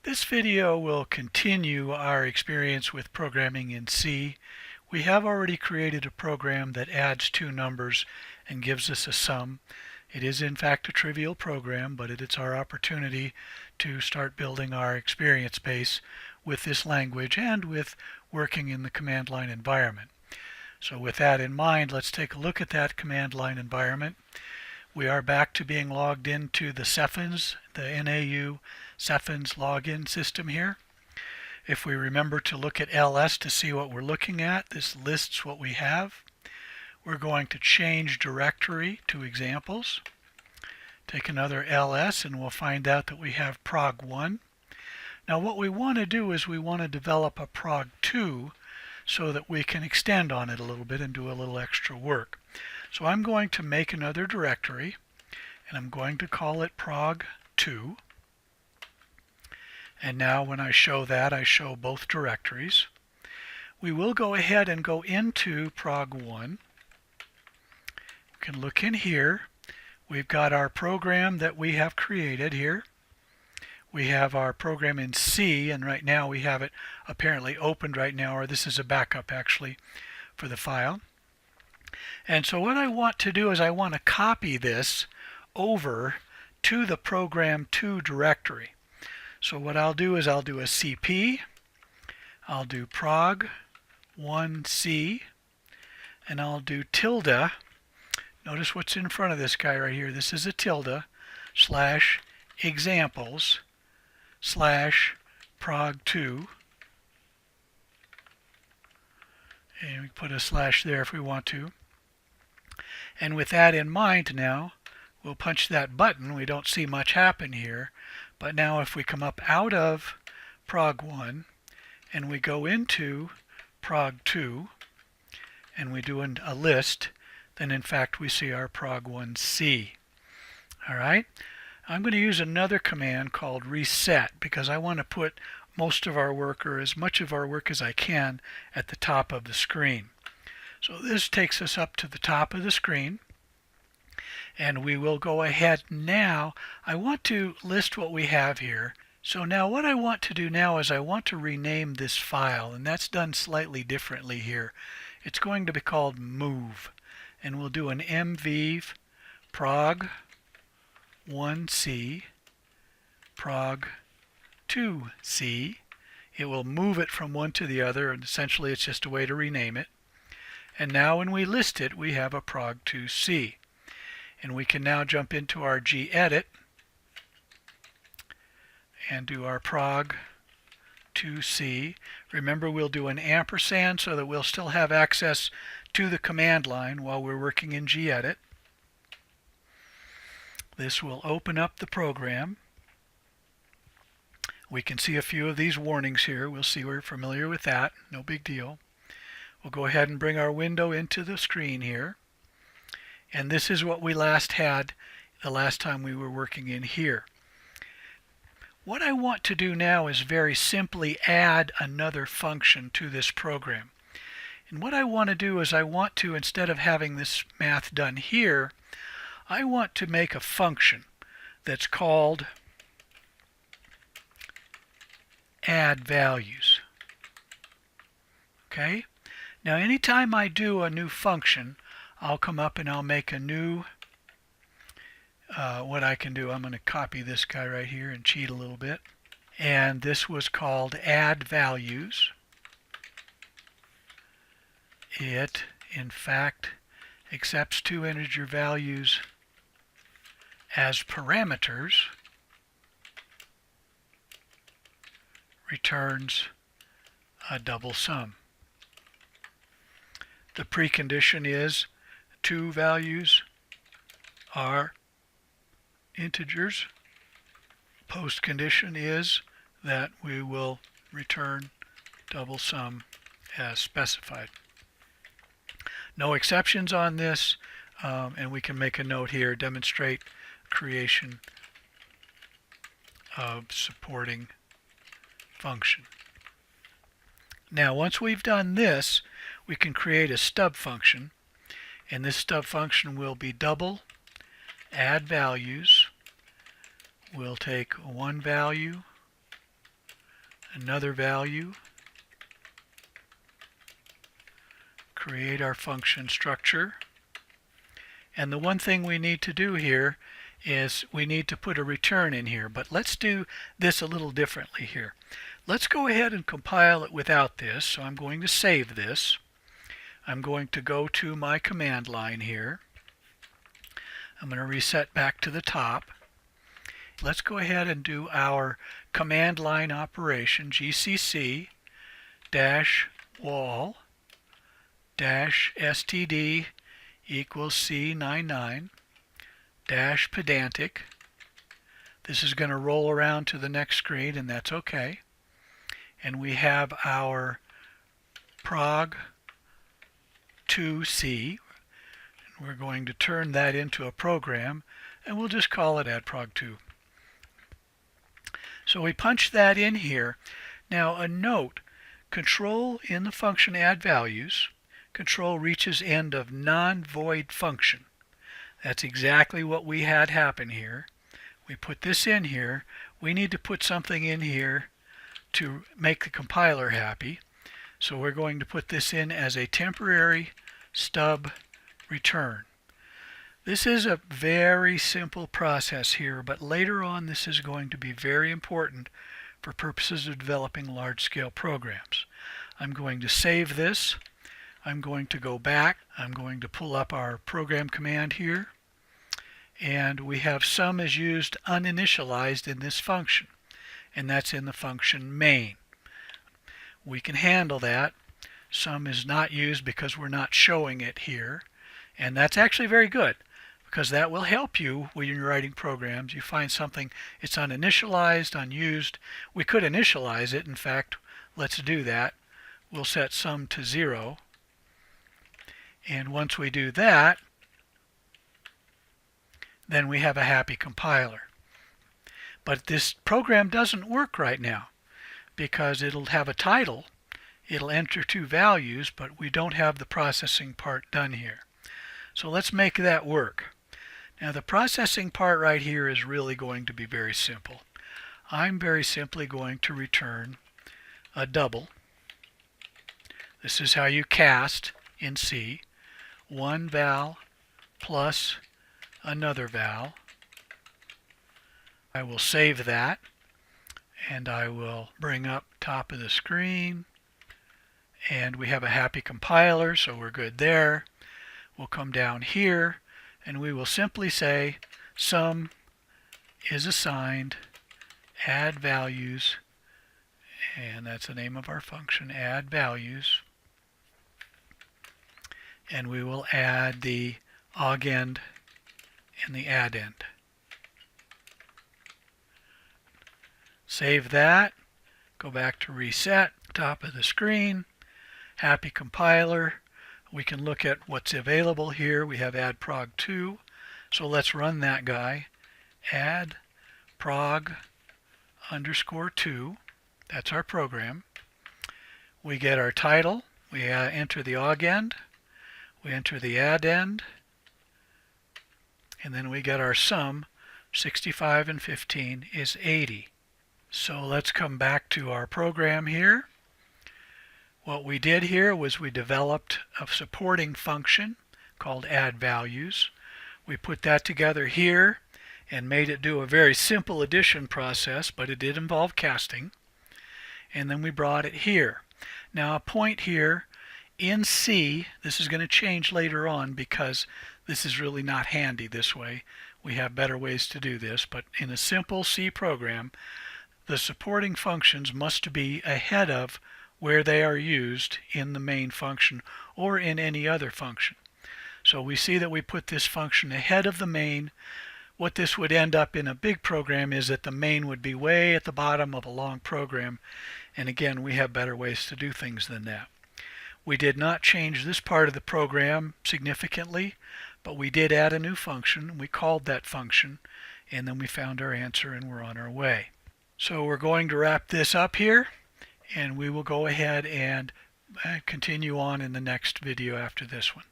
This video will continue our experience with programming in C. We have already created a program that adds two numbers and gives us a sum. It is in fact a trivial program, but it's our opportunity to start building our experience base with this language and with working in the command line environment. So with that in mind, let's take a look at that command line environment. We are back to being logged into the Cephins, the NAU Cephins login system here. If we remember to look at ls to see what we're looking at, this lists what we have. We're going to change directory to examples. Take another ls and we'll find out that we have prog1. Now what we want to do is we want to develop a prog2 so that we can extend on it a little bit and do a little extra work. So I'm going to make another directory and I'm going to call it prog2. And now when I show that, I show both directories. We will go ahead and go into prog1. We can look in here. We've got our program that we have created here. We have our program in C, and right now we have it apparently opened right now, or this is a backup actually for the file. And so what I want to do is I want to copy this over to the program2 directory. So what I'll do is I'll do a cp, I'll do prog1c, and I'll do tilde. Notice what's in front of this guy right here. This is a tilde slash examples slash prog2. And we put a slash there if we want to. And with that in mind now, we'll punch that button. We don't see much happen here. But now if we come up out of prog1 and we go into prog2 and we do a list, then in fact we see our prog1c. Alright, I'm going to use another command called reset because I want to put most of our work, or as much of our work as I can, at the top of the screen. So this takes us up to the top of the screen. And we will go ahead now. I want to list what we have here. So now what I want to do now is I want to rename this file, and that's done slightly differently here. It's going to be called move, and we'll do an mv prog1c prog2c. It will move it from one to the other, and essentially it's just a way to rename it. And now when we list it, we have a prog2c. And we can now jump into our gedit and do our prog2c. Remember, we'll do an ampersand so that we'll still have access to the command line while we're working in gedit. This will open up the program. We can see a few of these warnings here. We'll see we're familiar with that. No big deal. We'll go ahead and bring our window into the screen here. And this is what we last had the last time we were working in here. What I want to do now is very simply add another function to this program. And what I want to do is I want to, instead of having this math done here, I want to make a function that's called add values. Okay? Now anytime I do a new function, I'll come up and I'll make a new, what I can do, I'm going to copy this guy right here and cheat a little bit. And this was called add values. It, in fact, accepts two integer values as parameters, returns a double sum. The precondition is two values are integers. Post condition is that we will return double sum as specified. No exceptions on this, and we can make a note here, demonstrate creation of supporting function. Now once we've done this, we can create a stub function, and this stub function will be double add values. We'll take one value another value, create our function structure. And the one thing we need to do here is we need to put a return in here, but let's do this a little differently here. Let's go ahead and compile it without this. So I'm going to save this. I'm going to go to my command line here. I'm going to reset back to the top. Let's go ahead and do our command line operation, gcc -wall -std equals C99 -pedantic. This is going to roll around to the next screen, and that's okay. And we have our prog2c. We're going to turn that into a program, and we'll just call it addprog2. So we punch that in here. Now a note, control in the function addValues, control reaches end of non-void function. That's exactly what we had happen here. We put this in here. We need to put something in here to make the compiler happy. So we're going to put this in as a temporary stub return. This is a very simple process here, but later on this is going to be very important for purposes of developing large-scale programs. I'm going to save this. I'm going to go back. I'm going to pull up our program command here. And we have sum is used uninitialized in this function, and that's in the function main. We can handle that. Sum is not used because we're not showing it here, and that's actually very good, because that will help you when you're writing programs. You find something, it's uninitialized, unused. We could initialize it. In fact, let's do that. We'll set sum to 0. And once we do that, then we have a happy compiler. But this program doesn't work right now because it'll have a title. It'll enter 2 values, but we don't have the processing part done here. So let's make that work. Now the processing part right here is really going to be very simple. I'm very simply going to return a double. This is how you cast in C. One val plus another val. I will save that, and I will bring up top of the screen, and we have a happy compiler, so we're good there. We'll come down here, and we will simply say sum is assigned addValues, and that's the name of our function, addValues, and we will add the augend and the addend. Save that, go back to reset, top of the screen, happy compiler. We can look at what's available here. We have addprog2, so let's run that guy. addprog_2, that's our program. We get our title, we enter the augend, we enter the addend, and then we get our sum. 65 and 15 is 80. So let's come back to our program here. What we did here was we developed a supporting function called addValues. We put that together here and made it do a very simple addition process, but it did involve casting. And then we brought it here. Now a point here in C, this is going to change later on because this is really not handy this way. We have better ways to do this, but in a simple C program, the supporting functions must be ahead of where they are used in the main function or in any other function. So we see that we put this function ahead of the main. What this would end up in a big program is that the main would be way at the bottom of a long program, and again, we have better ways to do things than that. We did not change this part of the program significantly, but we did add a new function. We called that function, and then we found our answer and we're on our way. So we're going to wrap this up here, and we will go ahead and continue on in the next video after this one.